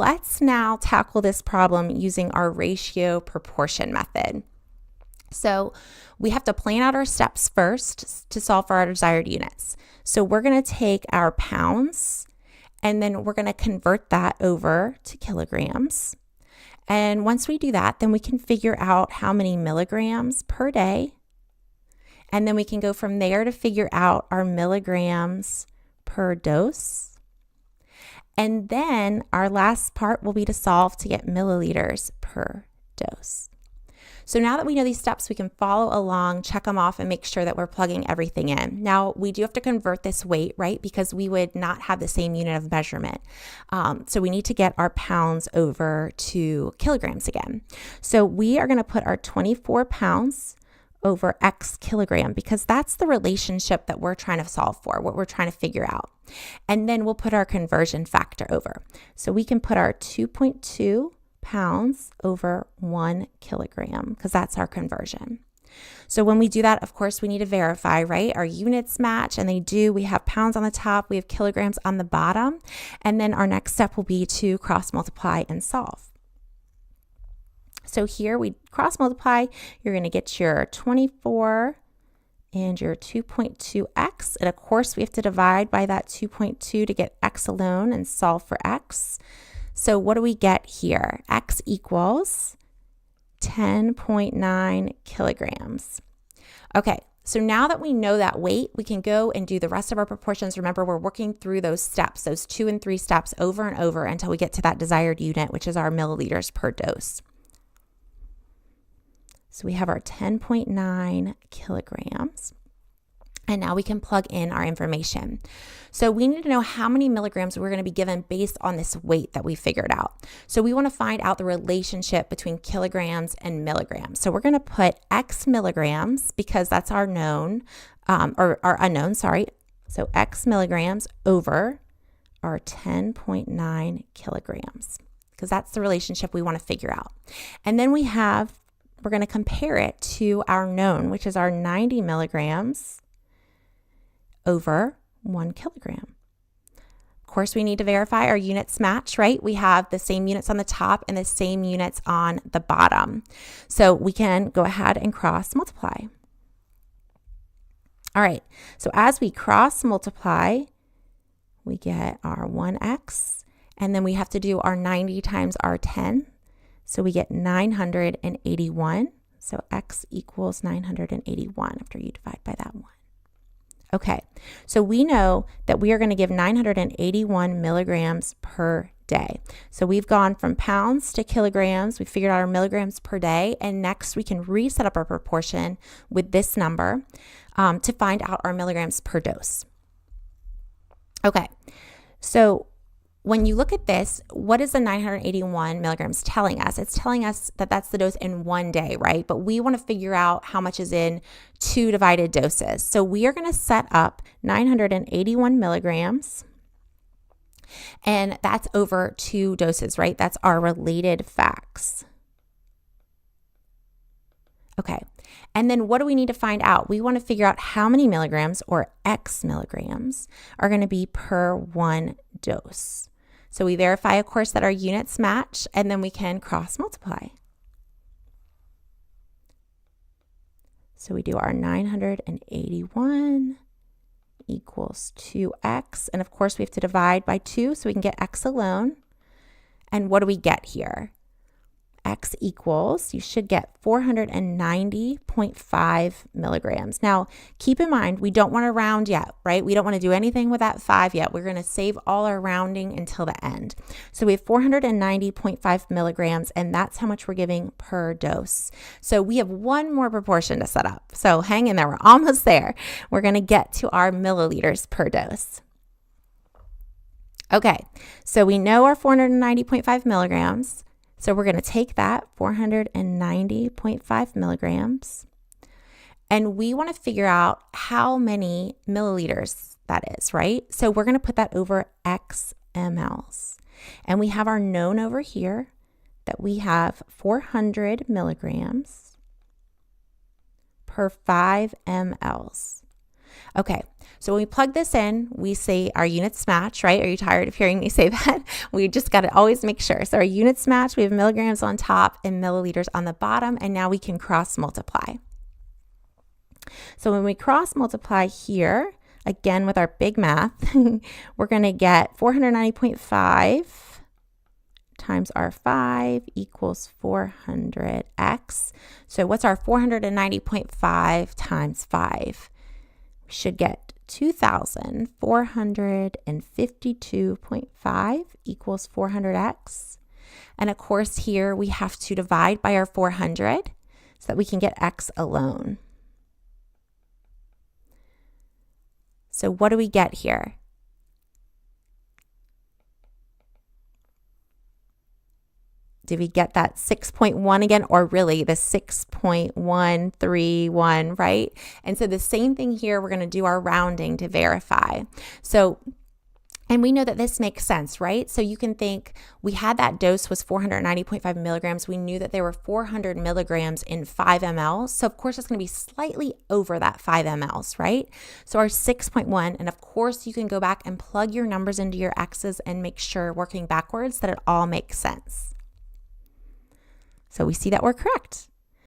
let's now tackle this problem using our ratio proportion method. So we have to plan out our steps first to solve for our desired units. So we're going to take our pounds and then we're going to convert that over to kilograms. And once we do that, then we can figure out how many milligrams per day. And then we can go from there to figure out our milligrams per dose. And then our last part will be to solve to get milliliters per dose. So now that we know these steps, we can follow along, check them off, and make sure that we're plugging everything in. Now, we do have to convert this weight, right? Because we would not have the same unit of measurement. So we need to get our pounds over to kilograms again. So we are going to put our 24 pounds over X kilogram because that's the relationship that we're trying to solve for, what we're trying to figure out. And then we'll put our conversion factor over. So we can put our 2.2 pounds over 1 kilogram because that's our conversion. So when we do that, of course, we need to verify, right? Our units match, and they do. We have pounds on the top, we have kilograms on the bottom, and then our next step will be to cross multiply and solve. So here we cross multiply, you're going to get your 24 and your 2.2x, and of course we have to divide by that 2.2 to get x alone and solve for x. So what do we get here? X equals 10.9 kilograms. Okay, so now that we know that weight, we can go and do the rest of our proportions. Remember, we're working through those steps, those 2 and 3 steps over and over until we get to that desired unit, which is our milliliters per dose. So we have our 10.9 kilograms. And now we can plug in our information. So we need to know how many milligrams we're going to be given based on this weight that we figured out. So we want to find out the relationship between kilograms and milligrams. So we're going to put X milligrams because that's our known, or our unknown, sorry. So X milligrams over our 10.9 kilograms because that's the relationship we want to figure out. And then we're going to compare it to our known, which is our 90 milligrams over 1 kilogram. Of course, we need to verify our units match, right? We have the same units on the top and the same units on the bottom. So we can go ahead and cross multiply. All right, so as we cross multiply, we get our 1x, and then we have to do our 90 times our 10. So we get 981. So x equals 981 after you divide by that 1. Okay, so we know that we are going to give 981 milligrams per day. So we've gone from pounds to kilograms. We figured out our milligrams per day. And next we can reset up our proportion with this number to find out our milligrams per dose. Okay, so when you look at this, what is the 981 milligrams telling us? It's telling us that that's the dose in 1 day, right? But we want to figure out how much is in 2 divided doses. So we are going to set up 981 milligrams, and that's over 2 doses, right? That's our related facts. Okay, and then what do we need to find out? We want to figure out how many milligrams or X milligrams are going to be per 1 dose. So we verify, of course, that our units match, and then we can cross multiply. So we do our 981 equals 2x, and of course we have to divide by 2 so we can get x alone. And what do we get here? X equals, you should get 490.5 milligrams. Now, keep in mind, we don't want to round yet, right? We don't want to do anything with that 5 yet. We're going to save all our rounding until the end. So we have 490.5 milligrams, and that's how much we're giving per dose. So we have one more proportion to set up. So hang in there. We're almost there. We're going to get to our milliliters per dose. Okay, so we know our 490.5 milligrams. So we're going to take that 490.5 milligrams, and we want to figure out how many milliliters that is, right? So we're going to put that over X mLs. And we have our known over here that we have 400 milligrams per 5 mLs. Okay, So when we plug this in, we say our units match, right? Are you tired of hearing me say that? We just got to always make sure. So our units match, we have milligrams on top and milliliters on the bottom, and now we can cross multiply. So when we cross multiply here, again with our big math, we're going to get 490.5 times our 5 equals 400x. So what's our 490.5 times 5? We should get 2,452.5 equals 400x. And of course here we have to divide by our 400 so that we can get x alone. So what do we get here? Did we get that 6.1 again, or really the 6.131, right? And so the same thing here, we're going to do our rounding to verify. So, and we know that this makes sense, right? So you can think we had that dose was 490.5 milligrams. We knew that there were 400 milligrams in 5 mLs. So of course it's going to be slightly over that 5 mLs, right? So our 6.1, and of course you can go back and plug your numbers into your X's and make sure, working backwards, that it all makes sense. So we see that we're correct.